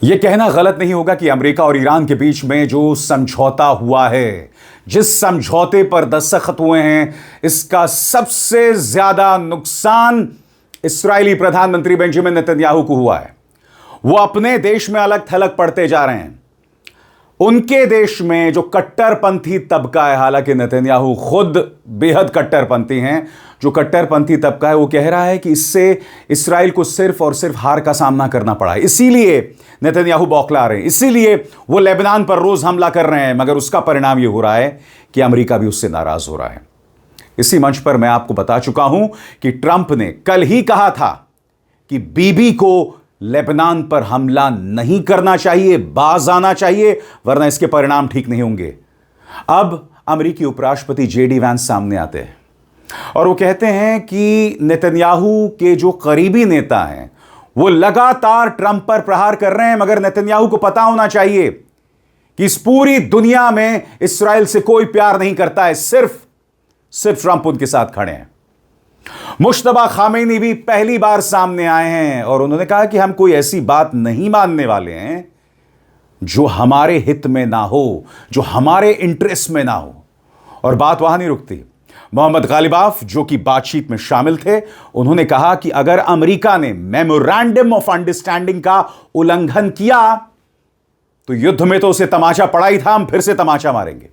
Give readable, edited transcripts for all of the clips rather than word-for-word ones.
यह कहना गलत नहीं होगा कि अमेरिका और ईरान के बीच में जो समझौता हुआ है, जिस समझौते पर दस्तखत हुए हैं, इसका सबसे ज्यादा नुकसान इस्राएली प्रधानमंत्री बेंजामिन नेतन्याहू को हुआ है। वो अपने देश में अलग थलग पड़ते जा रहे हैं। उनके देश में जो कट्टरपंथी तबका है, हालांकि नेतन्याहू खुद बेहद कट्टरपंथी हैं, जो कट्टरपंथी तबका है वो कह रहा है कि इससे इस्राएल को सिर्फ और सिर्फ हार का सामना करना पड़ा है, इसीलिए नेतन्याहू बौखला रहे हैं, इसीलिए वो लेबनान पर रोज हमला कर रहे हैं। मगर उसका परिणाम ये हो रहा है कि अमेरिका भी उससे नाराज हो रहा है। इसी मंच पर मैं आपको बता चुका हूं कि ट्रंप ने कल ही कहा था कि बीबी को लेबनान पर हमला नहीं करना चाहिए, बाज आना चाहिए, वरना इसके परिणाम ठीक नहीं होंगे। अब अमेरिकी उपराष्ट्रपति जेडी वैंस सामने आते हैं और वो कहते हैं कि नेतन्याहू के जो करीबी नेता हैं वो लगातार ट्रंप पर प्रहार कर रहे हैं, मगर नेतन्याहू को पता होना चाहिए कि इस पूरी दुनिया में इस्राएल से कोई प्यार नहीं करता है, सिर्फ ट्रंप उनके साथ खड़े हैं। मुश्तबा खामेनी भी पहली बार सामने आए हैं और उन्होंने कहा कि हम कोई ऐसी बात नहीं मानने वाले हैं जो हमारे हित में ना हो, जो हमारे इंटरेस्ट में ना हो। और बात वहां नहीं रुकती। मोहम्मद गालिबाफ, जो कि बातचीत में शामिल थे, उन्होंने कहा कि अगर अमेरिका ने मेमोरेंडम ऑफ अंडरस्टैंडिंग का उल्लंघन किया तो युद्ध में तो उसे तमाचा पड़ा ही था, हम फिर से तमाचा मारेंगे।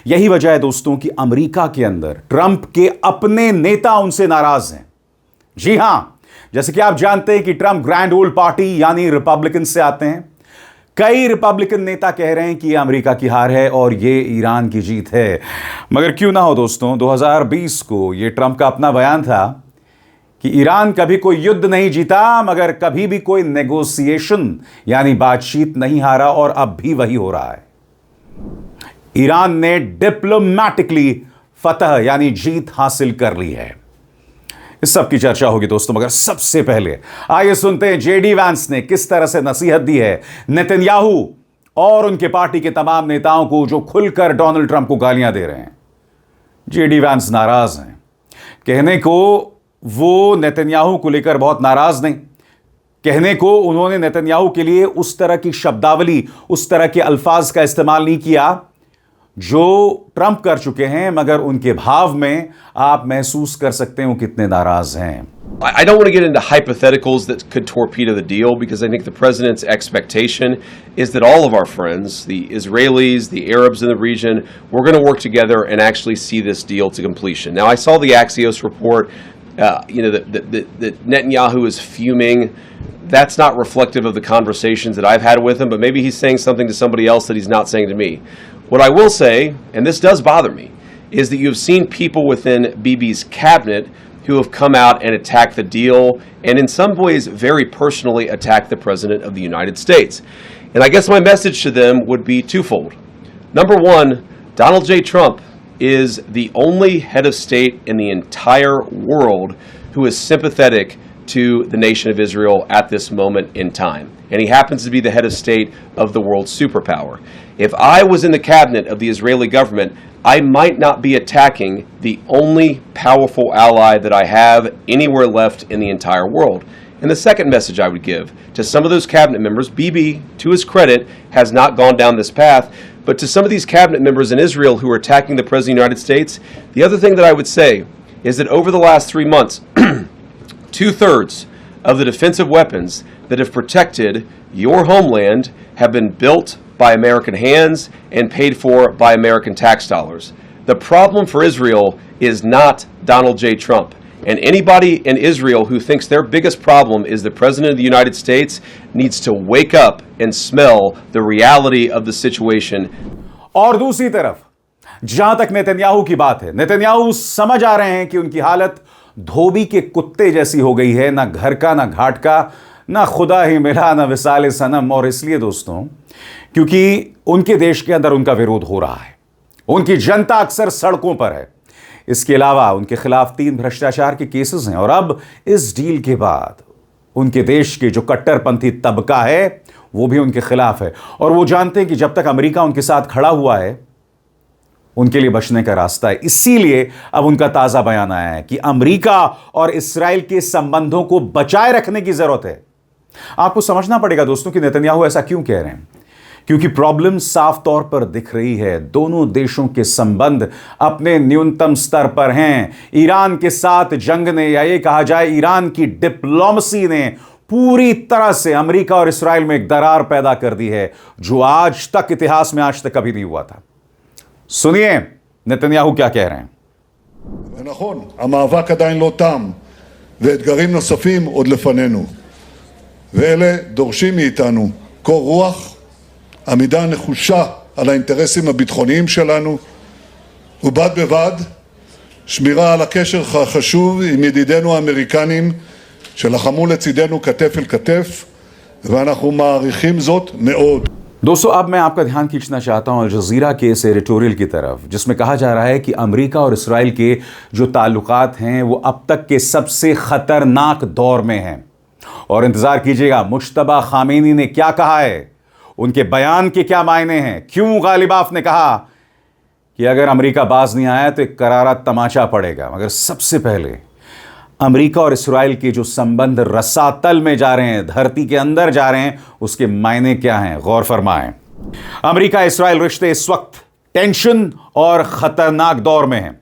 यही वजह है दोस्तों कि अमेरिका के अंदर ट्रंप के अपने नेता उनसे नाराज हैं। जी हां, जैसे कि आप जानते हैं कि ट्रंप ग्रैंड ओल्ड पार्टी यानी रिपब्लिकन से आते हैं। कई रिपब्लिकन नेता कह रहे हैं कि यह अमेरिका की हार है और यह ईरान की जीत है। मगर क्यों ना हो दोस्तों, 2020 को यह ट्रंप का अपना बयान था कि ईरान कभी कोई युद्ध नहीं जीता, मगर कभी भी कोई नेगोशिएशन यानी बातचीत नहीं हारा, और अब भी वही हो रहा है। ईरान ने डिप्लोमैटिकली फतह यानी जीत हासिल कर ली है। इस सब की चर्चा होगी दोस्तों, मगर सबसे पहले आइए सुनते हैं जेडी वैंस ने किस तरह से नसीहत दी है नेतन्याहू और उनके पार्टी के तमाम नेताओं को जो खुलकर डोनाल्ड ट्रंप को गालियां दे रहे हैं। जेडी वैंस नाराज हैं। कहने को वो नेतन्याहू को लेकर बहुत नाराज नहीं, कहने को उन्होंने नेतन्याहू के लिए उस तरह की शब्दावली, उस तरह के अल्फाज का इस्तेमाल नहीं किया जो ट्रंप कर चुके हैं, मगर उनके भाव में आप महसूस कर सकते हैं वो कितने नाराज हैं। I don't want to get into hypotheticals that could torpedo the deal, because I think the president's expectation is that all of our friends, the Israelis, the Arabs in the region, we're going to work together and actually see this deal to completion. Now, I saw the Axios report, that Netanyahu is fuming. That's not reflective of the conversations that I've had with him, but maybe he's saying something to somebody else that he's not saying to me. What I will say, and this does bother me, is that you've seen people within Bibi's cabinet who have come out and attacked the deal, and in some ways very personally attacked the President of the United States. And I guess my message to them would be twofold. Number one, Donald J. Trump is the only head of state in the entire world who is sympathetic to the nation of Israel at this moment in time. And he happens to be the head of state of the world's superpower. If I was in the cabinet of the Israeli government, I might not be attacking the only powerful ally that I have anywhere left in the entire world. And the second message I would give to some of those cabinet members, Bibi, to his credit, has not gone down this path, but to some of these cabinet members in Israel who are attacking the President of the United States, the other thing that I would say is that over the last 3 months, 2/3 of the defensive weapons that have protected your homeland have been built by American hands and paid for by American tax dollars. The problem for Israel is not Donald J. Trump. And anybody in Israel who thinks their biggest problem is the President of the United States needs to wake up and smell the reality of the situation. और दूसरी तरफ जहां तक Netanyahu की बात है, Netanyahu समझ आ रहे हैं कि उनकी हालत धोबी के कुत्ते जैसी हो गई है, ना घर का, ना घाट का, ना खुदा ही मिला, ना विसाले सनम। और इसलिए दोस्तों, क्योंकि उनके देश के अंदर उनका विरोध हो रहा है, उनकी जनता अक्सर सड़कों पर है। इसके अलावा उनके खिलाफ 3 भ्रष्टाचार के केसेस हैं, और अब इस डील के बाद उनके देश के जो कट्टरपंथी तबका है वो भी उनके खिलाफ है। और वो जानते हैं कि जब तक अमेरिका उनके साथ खड़ा हुआ है, उनके लिए बचने का रास्ता है। इसीलिए अब उनका ताजा बयान आया है कि अमेरिका और इस्राएल के संबंधों को बचाए रखने की जरूरत है। आपको समझना पड़ेगा दोस्तों कि नेतन्याहू ऐसा क्यों कह रहे हैं, क्योंकि प्रॉब्लम साफ तौर पर दिख रही है। दोनों देशों के संबंध अपने न्यूनतम स्तर पर हैं। ईरान के साथ जंग ने, या ये कहा जाए ईरान की डिप्लोमेसी ने पूरी तरह से अमेरिका और इस्राएल में एक दरार पैदा कर दी है, जो आज तक इतिहास में आज तक कभी नहीं हुआ था। सुनिए नेतन्याहू क्या कह रहे हैं। ונכון, המאבק עדיין לא תם, ואתגרים נוספים עוד לפנינו. ואלה דורשים מאיתנו קור רוח, עמידה נחושה על האינטרסים הביטחוניים שלנו, ובד בבד שמירה על הקשר החשוב עם ידידינו האמריקנים שלחמו לצידנו כתף אל כתף, ואנחנו מעריכים זאת מאוד. दोस्तों अब मैं आपका ध्यान खींचना चाहता हूं अल जज़ीरा के इस एडिटोरियल की तरफ, जिसमें कहा जा रहा है कि अमेरिका और इस्राएल के जो ताल्लुकात हैं वो अब तक के सबसे खतरनाक दौर में हैं। और इंतजार कीजिएगा मुश्तबा खामेनी ने क्या कहा है, उनके बयान के क्या मायने हैं, क्यों गालिबाफ ने कहा कि अगर अमेरिका बाज नहीं आया तो एक करारा तमाचा पड़ेगा। मगर सबसे पहले अमेरिका और इस्राएल के जो संबंध रसातल में जा रहे हैं, धरती के अंदर जा रहे हैं, उसके मायने क्या हैं, गौर फरमाएं। अमेरिका इस्राएल रिश्ते इस वक्त टेंशन और खतरनाक दौर में हैं।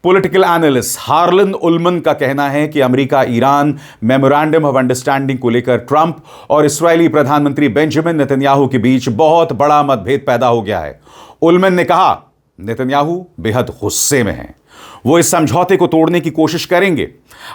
पॉलिटिकल एनालिस्ट हार्लन उल्मन का कहना है कि America Iran memorandum of understanding को लेकर ट्रंप और इस्राएली प्रधानमंत्री बेंजामिन नेतन्याहू के बीच बहुत बड़ा मतभेद पैदा हो गया है। उल्मन ने कहा नेतन्याहू बेहद गुस्से में हैं, वो इस समझौते को तोड़ने की कोशिश करेंगे।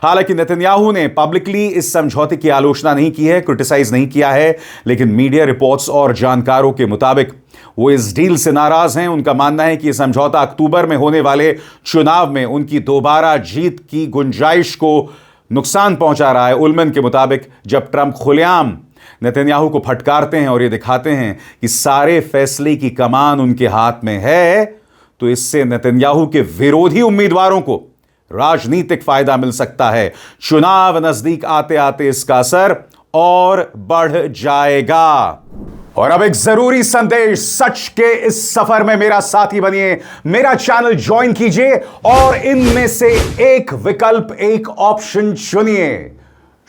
हालांकि नेतन्याहू ने पब्लिकली इस समझौते की आलोचना नहीं की है, क्रिटिसाइज नहीं किया है, लेकिन मीडिया रिपोर्ट्स और जानकारों के मुताबिक वो इस डील से नाराज हैं। उनका मानना है कि यह समझौता अक्टूबर में होने वाले चुनाव में उनकी दोबारा जीत की गुंजाइश को नुकसान पहुंचा रहा है। उल्मन के मुताबिक जब ट्रंप खुलेआम नेतन्याहू को फटकारते हैं और ये दिखाते हैं कि सारे फैसले की कमान उनके हाथ में है, तो इससे नेतन्याहू के विरोधी उम्मीदवारों को राजनीतिक फायदा मिल सकता है। चुनाव नजदीक आते आते इसका असर और बढ़ जाएगा। और अब एक जरूरी संदेश, सच के इस सफर में मेरा साथी बनिए, मेरा चैनल ज्वाइन कीजिए और इनमें से एक विकल्प, एक ऑप्शन चुनिए।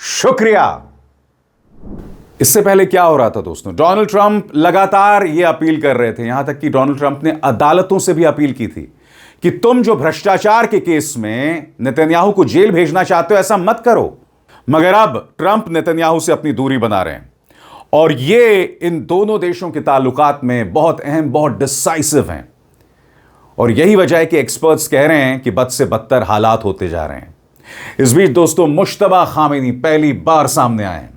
शुक्रिया। इससे पहले क्या हो रहा था दोस्तों, डोनाल्ड ट्रंप लगातार यह अपील कर रहे थे, यहां तक कि डोनाल्ड ट्रंप ने अदालतों से भी अपील की थी कि तुम जो भ्रष्टाचार के केस में नेतन्याहू को जेल भेजना चाहते हो ऐसा मत करो। मगर अब ट्रंप नेतन्याहू से अपनी दूरी बना रहे हैं और ये इन दोनों देशों के ताल्लुकात में बहुत अहम, बहुत डिसाइसिव हैं। और यही वजह है कि एक्सपर्ट्स कह रहे हैं कि बद से बदतर हालात होते जा रहे हैं। इस बीच दोस्तों मुश्तबा खामेनी पहली बार सामने आए हैं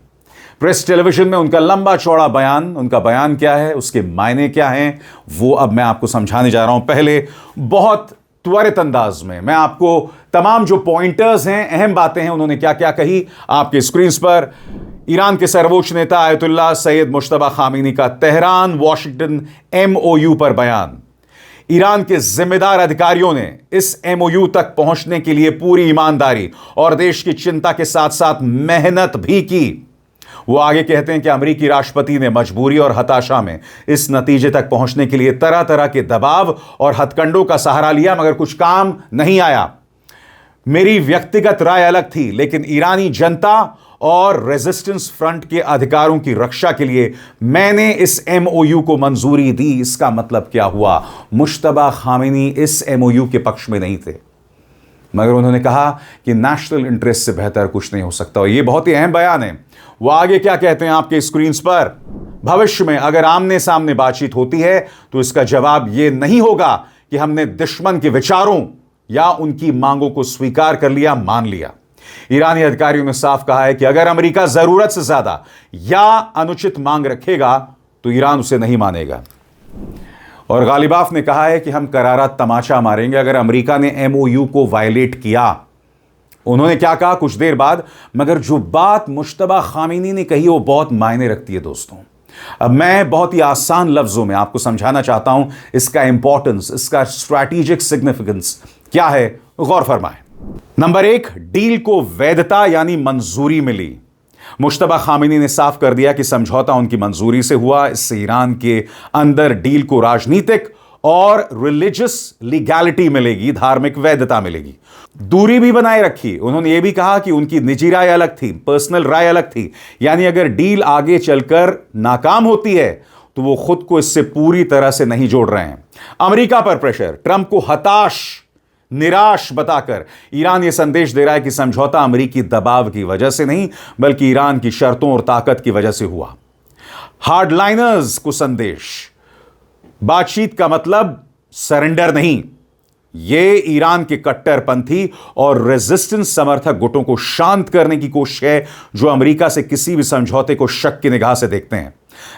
प्रेस टेलीविजन में। उनका लंबा चौड़ा बयान, उनका बयान क्या है, उसके मायने क्या हैं, वो अब मैं आपको समझाने जा रहा हूं। पहले बहुत त्वरित अंदाज में मैं आपको तमाम जो पॉइंटर्स हैं, अहम बातें हैं, उन्होंने क्या क्या कही आपके स्क्रीन पर। ईरान के सर्वोच्च नेता आयतुल्लाह सैयद मुश्तबा खामेनी का तेहरान वॉशिंगटन MOU पर बयान। ईरान के जिम्मेदार अधिकारियों ने इस MOU तक पहुंचने के लिए पूरी ईमानदारी और देश की चिंता के साथ साथ मेहनत भी की। वो आगे कहते हैं कि अमेरिकी राष्ट्रपति ने मजबूरी और हताशा में इस नतीजे तक पहुंचने के लिए तरह तरह के दबाव और हथकंडों का सहारा लिया, मगर कुछ काम नहीं आया। मेरी व्यक्तिगत राय अलग थी, लेकिन ईरानी जनता और रेजिस्टेंस फ्रंट के अधिकारों की रक्षा के लिए मैंने इस MOU को मंजूरी दी। इसका मतलब क्या हुआ, मुश्तबा खामेनी इस MOU के पक्ष में नहीं थे, मगर उन्होंने कहा कि नेशनल इंटरेस्ट से बेहतर कुछ नहीं हो सकता। और यह बहुत ही अहम बयान है। वो आगे क्या कहते हैं आपके स्क्रीन पर, भविष्य में अगर आमने सामने बातचीत होती है तो इसका जवाब यह नहीं होगा कि हमने दुश्मन के विचारों या उनकी मांगों को स्वीकार कर लिया, मान लिया। ईरानी अधिकारियों ने साफ कहा है कि अगर अमेरिका जरूरत से ज्यादा या अनुचित मांग रखेगा तो ईरान उसे नहीं मानेगा। और गालिबाफ ने कहा है कि हम करारा तमाचा मारेंगे अगर अमेरिका ने MOU को वायलेट किया। उन्होंने क्या कहा कुछ देर बाद, मगर जो बात मुश्तबा खामेनी ने कही वो बहुत मायने रखती है दोस्तों। अब मैं बहुत ही आसान लफ्जों में आपको समझाना चाहता हूं इसका इंपॉर्टेंस, इसका स्ट्रैटेजिक सिग्निफिकेंस क्या है, गौर फरमाएं। नंबर 1, डील को वैधता यानी मंजूरी मिली। मुश्तबा खामेनी ने साफ कर दिया कि समझौता उनकी मंजूरी से हुआ। इससे ईरान के अंदर डील को राजनीतिक और रिलीजियस लीगैलिटी मिलेगी, धार्मिक वैधता मिलेगी। दूरी भी बनाए रखी। उन्होंने यह भी कहा कि उनकी निजी राय अलग थी, पर्सनल राय अलग थी, यानी अगर डील आगे चलकर नाकाम होती है तो वो खुद को इससे पूरी तरह से नहीं जोड़ रहे हैं। अमेरिका पर प्रेशर, ट्रंप को हताश, निराश बताकर ईरान यह संदेश दे रहा है कि समझौता अमेरिकी दबाव की वजह से नहीं बल्कि ईरान की शर्तों और ताकत की वजह से हुआ। हार्डलाइनर्स को संदेश, बातचीत का मतलब सरेंडर नहीं। यह ईरान के कट्टरपंथी और रेजिस्टेंस समर्थक गुटों को शांत करने की कोशिश है जो अमेरिका से किसी भी समझौते को शक की निगाह से देखते हैं।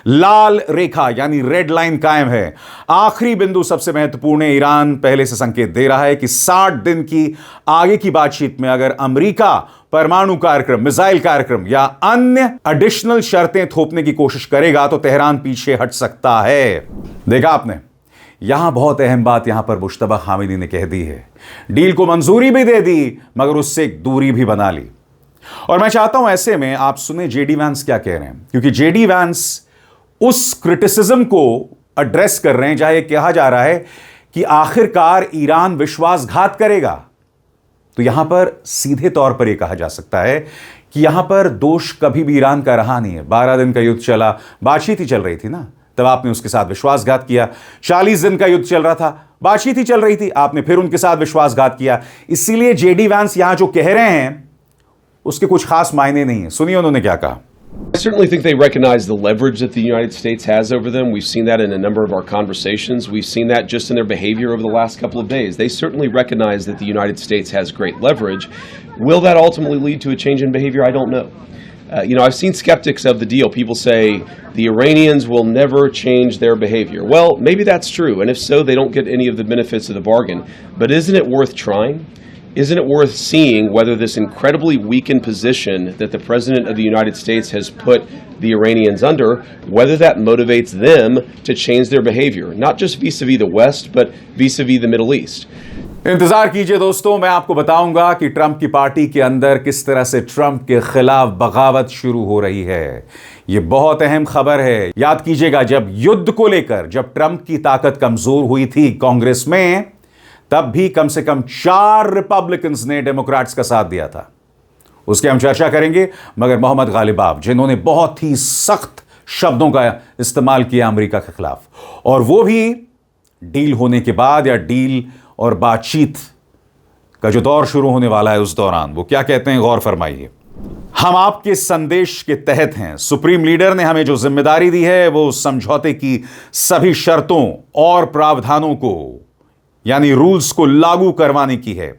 लाल रेखा यानी रेड लाइन कायम है। आखिरी बिंदु सबसे महत्वपूर्ण है। ईरान पहले से संकेत दे रहा है कि 60 दिन की आगे की बातचीत में अगर अमेरिका परमाणु कार्यक्रम, मिसाइल कार्यक्रम या अन्य एडिशनल शर्तें थोपने की कोशिश करेगा तो तेहरान पीछे हट सकता है। देखा आपने, यहां बहुत अहम बात यहां पर मुश्तबा खामेनी ने कह दी है। डील को मंजूरी भी दे दी मगर उससे एक दूरी भी बना ली। और मैं चाहता हूं ऐसे में आप सुने जेडी वैंस क्या कह रहे हैं, क्योंकि जेडी वैंस उस क्रिटिसिज्म को एड्रेस कर रहे हैं जहां यह कहा जा रहा है कि आखिरकार ईरान विश्वासघात करेगा। तो यहां पर सीधे तौर पर यह कहा जा सकता है कि यहां पर दोष कभी भी ईरान का रहा नहीं है। 12 दिन का युद्ध चला, बातचीत ही चल रही थी ना, तब आपने उसके साथ विश्वासघात किया। 40 दिन का युद्ध चल रहा था, बातचीत ही चल रही थी, आपने फिर उनके साथ विश्वासघात किया। इसीलिए जेडी वैंस यहां जो कह रहे हैं उसके कुछ खास मायने नहीं है। सुनिए उन्होंने क्या कहा। I certainly think they recognize the leverage that the United States has over them. We've seen that in a number of our conversations. We've seen that just in their behavior over the last couple of days. They certainly recognize that the United States has great leverage. Will that ultimately lead to a change in behavior? I don't know. I've seen skeptics of the deal. People say the Iranians will never change their behavior. Well, maybe that's true, and if so, they don't get any of the benefits of the bargain. But isn't it worth trying? Isn't it worth seeing whether this incredibly weakened position that the President of the United States has put the Iranians under, whether that motivates them to change their behavior, not just vis-a-vis the West, but vis-a-vis the Middle East? इंतजार कीजिए दोस्तों, मैं आपको बताऊंगा कि Trump की party के अंदर किस तरह से ट्रंप के खिलाफ बगावत शुरू हो रही है। यह बहुत अहम खबर है। याद कीजिएगा, जब युद्ध को लेकर जब ट्रंप की ताकत कमजोर हुई थी कांग्रेस में, तब भी कम से कम 4 रिपब्लिकन्स ने डेमोक्रेट्स का साथ दिया था। उसकी हम चर्चा करेंगे, मगर मोहम्मद गालिबाफ, जिन्होंने बहुत ही सख्त शब्दों का इस्तेमाल किया अमेरिका के खिलाफ, और वो भी डील होने के बाद या डील और बातचीत का जो दौर शुरू होने वाला है उस दौरान वो क्या कहते हैं, गौर फरमाइए। हम आपके संदेश के तहत हैं। सुप्रीम लीडर ने हमें जो जिम्मेदारी दी है वो समझौते की सभी शर्तों और प्रावधानों को यानी रूल्स को लागू करवाने की है।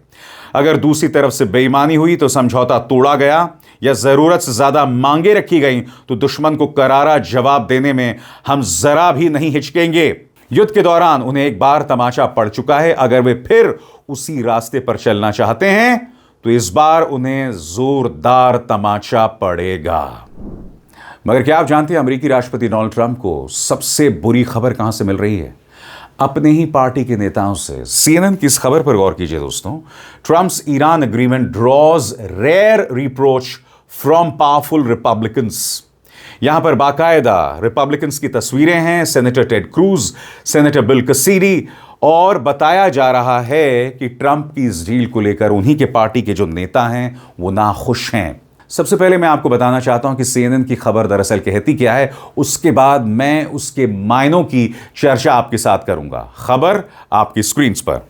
अगर दूसरी तरफ से बेईमानी हुई तो समझौता तोड़ा गया या जरूरत से ज्यादा मांगे रखी गई तो दुश्मन को करारा जवाब देने में हम जरा भी नहीं हिचकेंगे। युद्ध के दौरान उन्हें एक बार तमाचा पड़ चुका है। अगर वे फिर उसी रास्ते पर चलना चाहते हैं तो इस बार उन्हें जोरदार तमाचा पड़ेगा। मगर क्या आप जानते हैं अमेरिकी राष्ट्रपति डोनाल्ड ट्रंप को सबसे बुरी खबर कहां से मिल रही है? अपने ही पार्टी के नेताओं से। CNN की इस खबर पर गौर कीजिए दोस्तों। Trump's Iran agreement draws rare reproach from powerful Republicans. यहां पर बाकायदा रिपब्लिकन्स की तस्वीरें हैं, senator Ted Cruz, senator Bill Cassidy, और बताया जा रहा है कि ट्रंप की इस डील को लेकर उन्हीं के पार्टी के जो नेता हैं वो नाखुश हैं। सबसे पहले मैं आपको बताना चाहता हूं कि CNN की खबर दरअसल कहती क्या है, उसके बाद मैं उसके मायनों की चर्चा आपके साथ करूंगा। खबर आपकी स्क्रीन्स पर।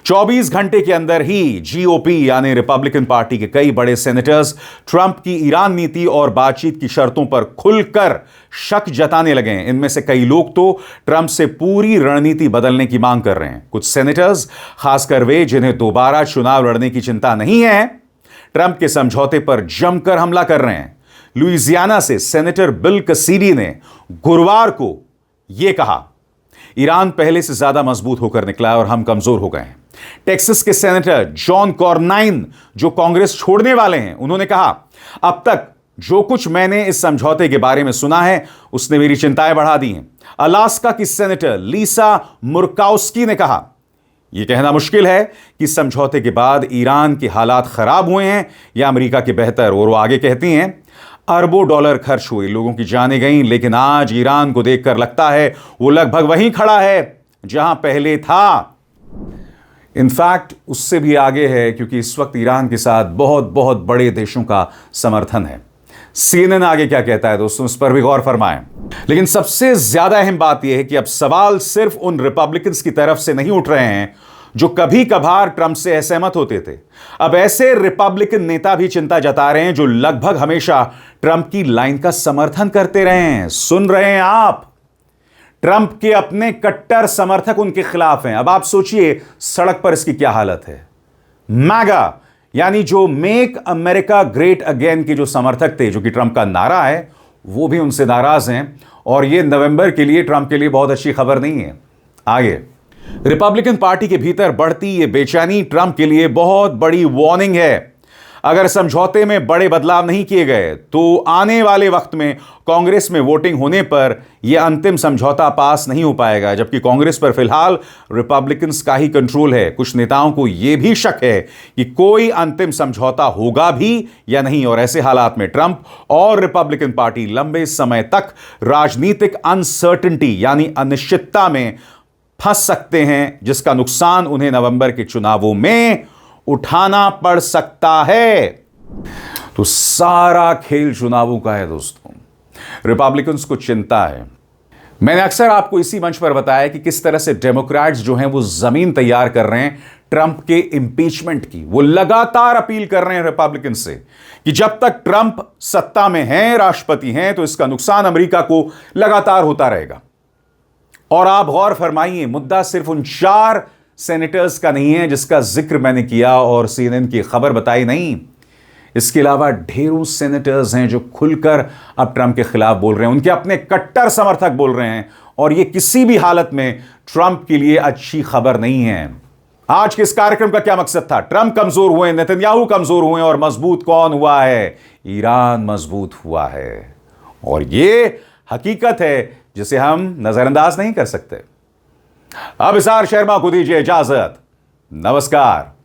24 घंटे के अंदर ही GOP यानी रिपब्लिकन पार्टी के कई बड़े सेनेटर्स ट्रंप की ईरान नीति और बातचीत की शर्तों पर खुलकर शक जताने लगे हैं। इनमें से कई लोग तो ट्रंप से पूरी रणनीति बदलने की मांग कर रहे हैं। कुछ सेनेटर्स, खासकर वे जिन्हें दोबारा चुनाव लड़ने की चिंता नहीं है, ट्रंप के समझौते पर जमकर हमला कर रहे हैं। लुइजियाना से सेनेटर बिल कैसिडी ने गुरुवार को यह कहा, ईरान पहले से ज्यादा मजबूत होकर निकला है और हम कमजोर हो गए हैं। टेक्सास के सेनेटर जॉन कॉर्नाइन जो कांग्रेस छोड़ने वाले हैं, उन्होंने कहा, अब तक जो कुछ मैंने इस समझौते के बारे में सुना है उसने मेरी चिंताएं बढ़ा दी हैं। अलास्का की सेनेटर लीसा मुर्काउस्की ने कहा, यह कहना मुश्किल है कि समझौते के बाद ईरान के हालात खराब हुए हैं या अमेरिका के बेहतर। और वो आगे कहती हैं, अरबों डॉलर खर्च हुए, लोगों की जानें गईं, लेकिन आज ईरान को देखकर लगता है वो लगभग वहीं खड़ा है जहां पहले था। इनफैक्ट उससे भी आगे है, क्योंकि इस वक्त ईरान के साथ बहुत बहुत बड़े देशों का समर्थन है। CNN आगे क्या कहता है दोस्तों, इस पर भी गौर फरमाएं। लेकिन सबसे ज्यादा अहम बात यह है कि अब सवाल सिर्फ उन रिपब्लिकन्स की तरफ से नहीं उठ रहे हैं जो कभी कभार ट्रंप से असहमत होते थे। अब ऐसे रिपब्लिकन नेता भी चिंता जता रहे हैं जो लगभग हमेशा ट्रंप की लाइन का समर्थन करते रहे हैं। सुन रहे हैं आप, ट्रंप के अपने कट्टर समर्थक उनके खिलाफ हैं। अब आप सोचिए सड़क पर इसकी क्या हालत है। मैगा यानी जो मेक अमेरिका ग्रेट अगेन के जो समर्थक थे, जो कि ट्रंप का नारा है, वो भी उनसे नाराज हैं। और ये नवंबर के लिए ट्रंप के लिए बहुत अच्छी खबर नहीं है। आगे रिपब्लिकन पार्टी के भीतर बढ़ती ये बेचैनी ट्रंप के लिए बहुत बड़ी वार्निंग है। अगर समझौते में बड़े बदलाव नहीं किए गए तो आने वाले वक्त में कांग्रेस में वोटिंग होने पर यह अंतिम समझौता पास नहीं हो पाएगा, जबकि कांग्रेस पर फिलहाल रिपब्लिकन्स का ही कंट्रोल है। कुछ नेताओं को यह भी शक है कि कोई अंतिम समझौता होगा भी या नहीं, और ऐसे हालात में ट्रंप और रिपब्लिकन पार्टी लंबे समय तक राजनीतिक अनसर्टेनिटी यानी अनिश्चितता में फंस सकते हैं, जिसका नुकसान उन्हें नवंबर के चुनावों में उठाना पड़ सकता है। तो सारा खेल चुनावों का है दोस्तों। रिपब्लिकन्स को चिंता है। मैंने अक्सर आपको इसी मंच पर बताया कि किस तरह से डेमोक्रेट्स जो हैं वो जमीन तैयार कर रहे हैं ट्रंप के इंपीचमेंट की। वो लगातार अपील कर रहे हैं रिपब्लिकन से कि जब तक ट्रंप सत्ता में हैं, राष्ट्रपति हैं, तो इसका नुकसान अमेरिका को लगातार होता रहेगा। और आप गौर फरमाइए, मुद्दा सिर्फ उन 4 सेनेटर्स का नहीं है जिसका जिक्र मैंने किया और CNN की खबर बताई नहीं। इसके अलावा ढेरों सेनेटर्स हैं जो खुलकर अब ट्रंप के खिलाफ बोल रहे हैं, उनके अपने कट्टर समर्थक बोल रहे हैं, और यह किसी भी हालत में ट्रंप के लिए अच्छी खबर नहीं है। आज के इस कार्यक्रम का क्या मकसद था? ट्रंप कमजोर हुए, नेतन्याहू कमजोर हुए, और मजबूत कौन हुआ है? ईरान मजबूत हुआ है। और यह हकीकत है जिसे हम नजरअंदाज नहीं कर सकते। अब इसार शर्मा को दीजिए इजाजत। नमस्कार।